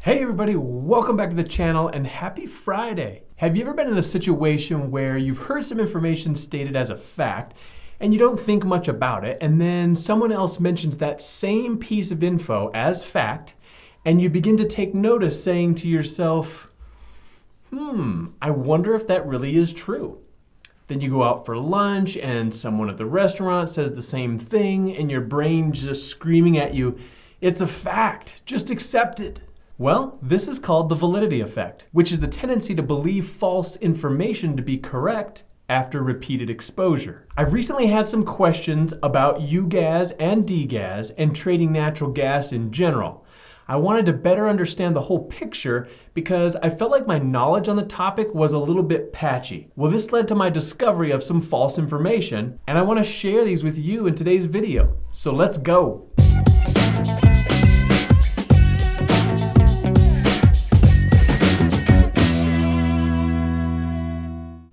Hey everybody, welcome back to the channel and happy Friday. Have you ever been in a situation where you've heard some information stated as a fact and you don't think much about it, and then someone else mentions that same piece of info as fact and you begin to take notice, saying to yourself, I wonder if that really is true. Then you go out for lunch and someone at the restaurant says the same thing and your brain's just screaming at you, it's a fact, just accept it. Well, this is called the validity effect, which is the tendency to believe false information to be correct after repeated exposure. I've recently had some questions about UGAZ and DGAZ and trading natural gas in general. I wanted to better understand the whole picture because I felt like my knowledge on the topic was a little bit patchy. Well, this led to my discovery of some false information, and I want to share these with you in today's video. So let's go.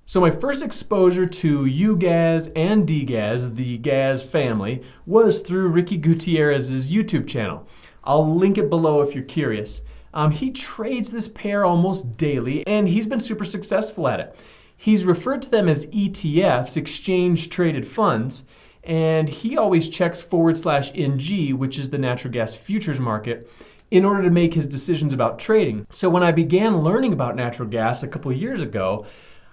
So my first exposure to UGAZ and DGAZ, the GAZ family, was through Ricky Gutierrez's YouTube channel. I'll link it below if you're curious. He trades this pair almost daily and he's been super successful at it. He's referred to them as ETFs, exchange traded funds, and he always checks /NG, which is the natural gas futures market, in order to make his decisions about trading. So when I began learning about natural gas a couple of years ago,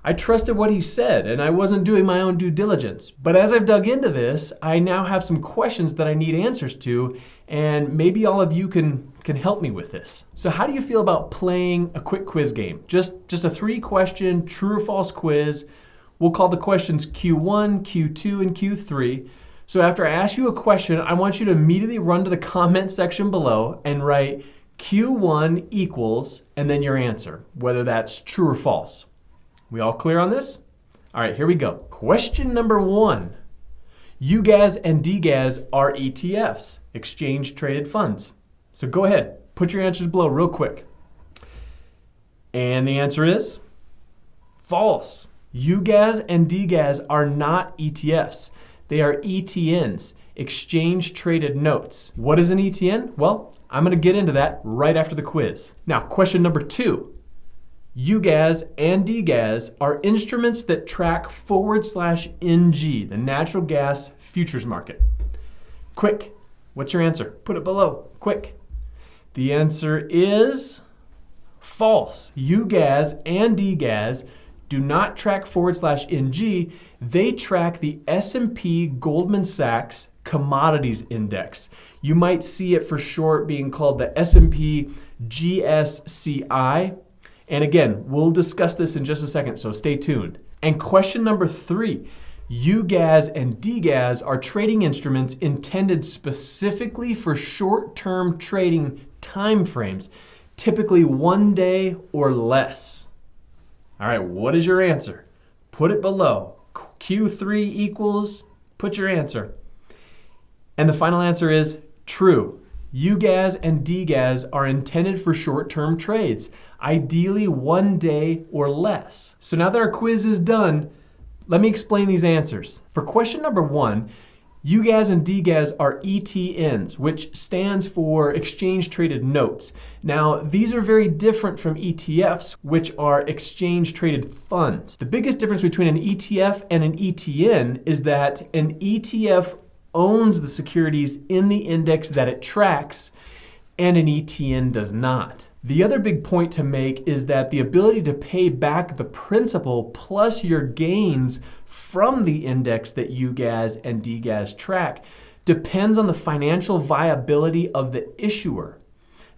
I trusted what he said and I wasn't doing my own due diligence. But as I've dug into this, I now have some questions that I need answers to, and maybe all of you can help me with this. So how do you feel about playing a quick quiz game? Just a 3-question true or false quiz. We'll call the questions Q1, Q2, and Q3. So after I ask you a question, I want you to immediately run to the comment section below and write Q1 equals and then your answer, whether that's true or false. We all clear on this? All right, here we go. Question number 1. UGAZ and DGAZ are ETFs, exchange traded funds. So go ahead, put your answers below real quick. And the answer is false. UGAZ and DGAZ are not ETFs. They are ETNs, exchange traded notes. What is an ETN? Well, I'm going to get into that right after the quiz. Now, question number 2. UGAZ and DGAZ are instruments that track /NG, the natural gas futures market. Quick, what's your answer? Put it below, quick. The answer is false. UGAZ and DGAZ do not track /NG. They track the S&P Goldman Sachs Commodities Index. You might see it for short being called the S&P GSCI. And again, we'll discuss this in just a second, so stay tuned. And question number 3, UGAZ and DGAZ are trading instruments intended specifically for short-term trading time frames, typically 1 day or less. All right, what is your answer? Put it below. Q3 equals, put your answer. And the final answer is true. UGAZ and DGAZ are intended for short-term trades, ideally 1 day or less. So now that our quiz is done, let me explain these answers. For question number 1, UGAZ and DGAZ are ETNs, which stands for exchange traded notes. Now, these are very different from ETFs, which are exchange traded funds. The biggest difference between an ETF and an ETN is that an ETF owns the securities in the index that it tracks, and an ETN does not. The other big point to make is that the ability to pay back the principal plus your gains from the index that UGAZ and DGAZ track depends on the financial viability of the issuer.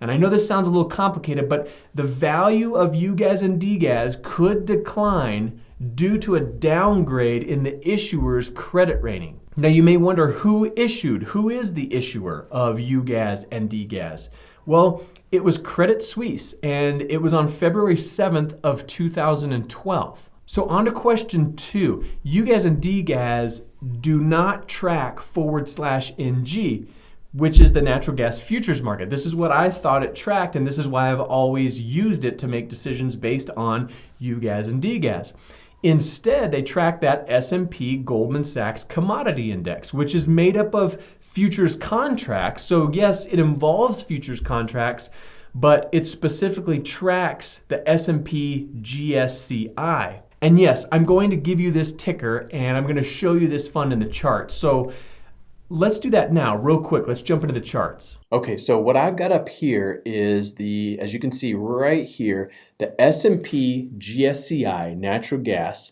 And I know this sounds a little complicated, but the value of UGAZ and DGAZ could decline due to a downgrade in the issuer's credit rating. Now you may wonder who is the issuer of UGAZ and DGAZ? Well, it was Credit Suisse, and it was on February 7th of 2012. So on to question 2. UGAZ and DGAZ do not track /NG, which is the natural gas futures market. This is what I thought it tracked, and this is why I've always used it to make decisions based on UGAZ and DGAZ. Instead, they track that S&P Goldman Sachs Commodity Index, which is made up of futures contracts. So yes, it involves futures contracts, but it specifically tracks the S&P GSCI. And yes, I'm going to give you this ticker and I'm going to show you this fund in the chart. So let's do that now, real quick. Let's jump into the charts. Okay, so what I've got up here is as you can see right here, the S&P GSCI natural gas,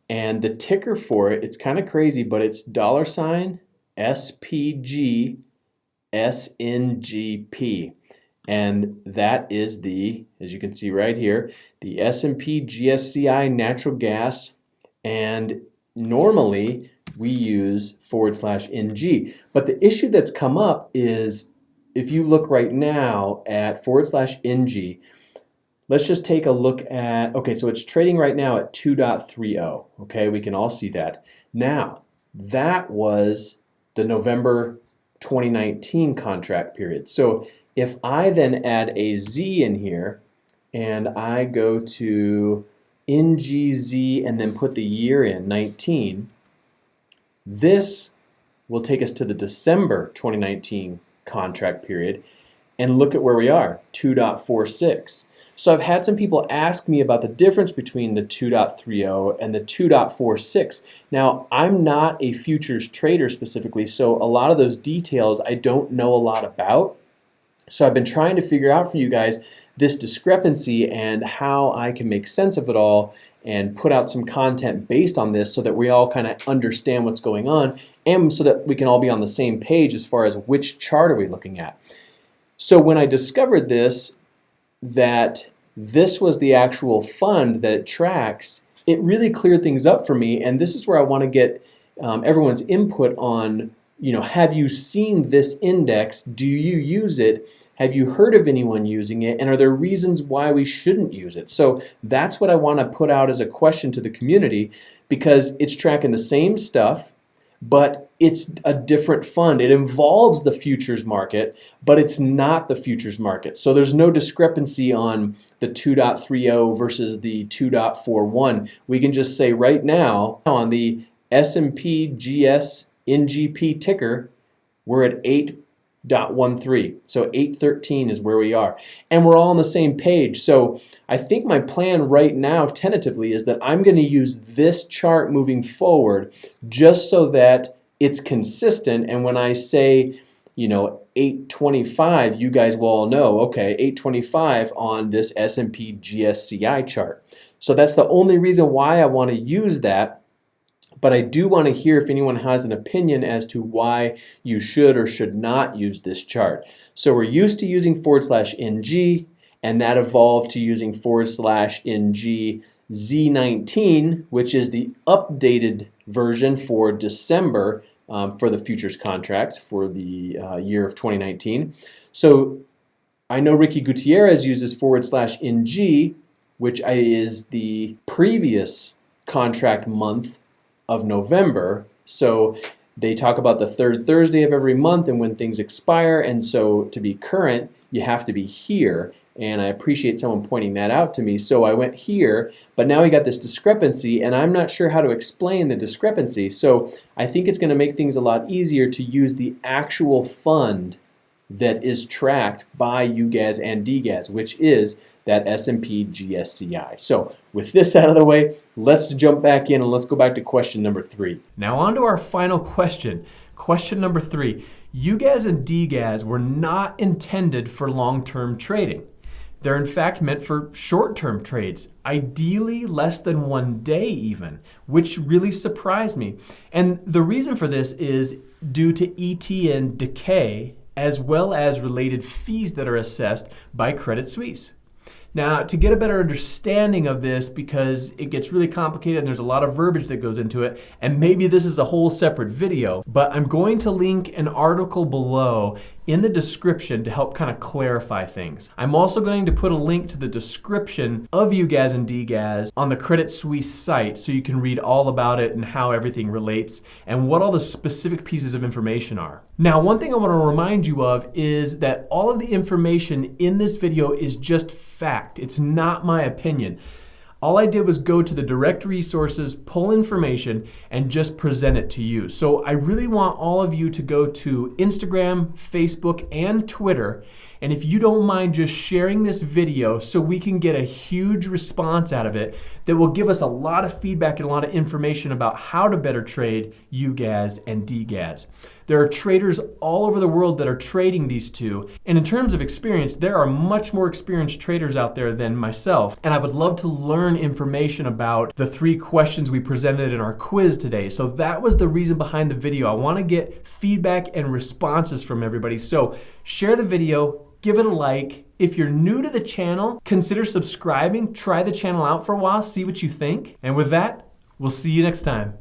and the ticker for it, it's kind of crazy, but it's $SPG SNGP. And that is as you can see right here, the S&P GSCI natural gas, and normally we use /NG. But the issue that's come up is if you look right now at /NG, let's just take a look at, okay, so it's trading right now at 2.30. Okay, we can all see that. Now, that was the November 2019 contract period. So if I then add a Z in here and I go to NGZ and then put the year in, 19, this will take us to the December 2019 contract period, and look at where we are, 2.46. So I've had some people ask me about the difference between the 2.30 and the 2.46. Now, I'm not a futures trader specifically, so a lot of those details I don't know a lot about. So I've been trying to figure out for you guys this discrepancy and how I can make sense of it all and put out some content based on this so that we all kind of understand what's going on and so that we can all be on the same page as far as which chart are we looking at. So when I discovered this, that this was the actual fund that it tracks, it really cleared things up for me, and this is where I want to get everyone's input on, have you seen this index? Do you use it? Have you heard of anyone using it? And are there reasons why we shouldn't use it? So that's what I want to put out as a question to the community, because it's tracking the same stuff, but it's a different fund. It involves the futures market, but it's not the futures market. So there's no discrepancy on the 2.30 versus the 2.41. We can just say right now on the S&P GS NGP ticker, we're at 8.13. So 8.13 is where we are. And we're all on the same page. So I think my plan right now, tentatively, is that I'm going to use this chart moving forward just so that it's consistent. And when I say, 8.25, you guys will all know, okay, 8.25 on this S&P GSCI chart. So that's the only reason why I want to use that. But I do want to hear if anyone has an opinion as to why you should or should not use this chart. So we're used to using /NG, and that evolved to using /NG Z19, which is the updated version for December for the futures contracts for the year of 2019. So I know Ricky Gutierrez uses /NG, which is the previous contract month of November. So they talk about the third Thursday of every month and when things expire, and so to be current you have to be here, and I appreciate someone pointing that out to me. So I went here, but now we got this discrepancy and I'm not sure how to explain the discrepancy. So I think it's going to make things a lot easier to use the actual fund that is tracked by UGAZ and DGAZ, which is that S&P GSCI. So with this out of the way, let's jump back in and let's go back to question number 3. Now on to our final question. Question number 3. UGAZ and DGAZ were not intended for long-term trading. They're in fact meant for short-term trades, ideally less than 1 day even, which really surprised me. And the reason for this is due to ETN Decay, as well as related fees that are assessed by Credit Suisse. Now, to get a better understanding of this, because it gets really complicated and there's a lot of verbiage that goes into it, and maybe this is a whole separate video, but I'm going to link an article below in the description to help kind of clarify things. I'm also going to put a link to the description of UGAZ and DGAZ on the Credit Suisse site so you can read all about it and how everything relates and what all the specific pieces of information are. Now, one thing I want to remind you of is that all of the information in this video is just fact. It's not my opinion. All I did was go to the direct resources, pull information, and just present it to you. So I really want all of you to go to Instagram, Facebook, and Twitter And if you don't mind just sharing this video so we can get a huge response out of it that will give us a lot of feedback and a lot of information about how to better trade UGAZ and DGAZ. There are traders all over the world that are trading these two, and in terms of experience, there are much more experienced traders out there than myself, and I would love to learn information about the 3 questions we presented in our quiz today. So that was the reason behind the video. I want to get feedback and responses from everybody. So share the video, give it a like. If you're new to the channel, consider subscribing, try the channel out for a while, see what you think. And with that, we'll see you next time.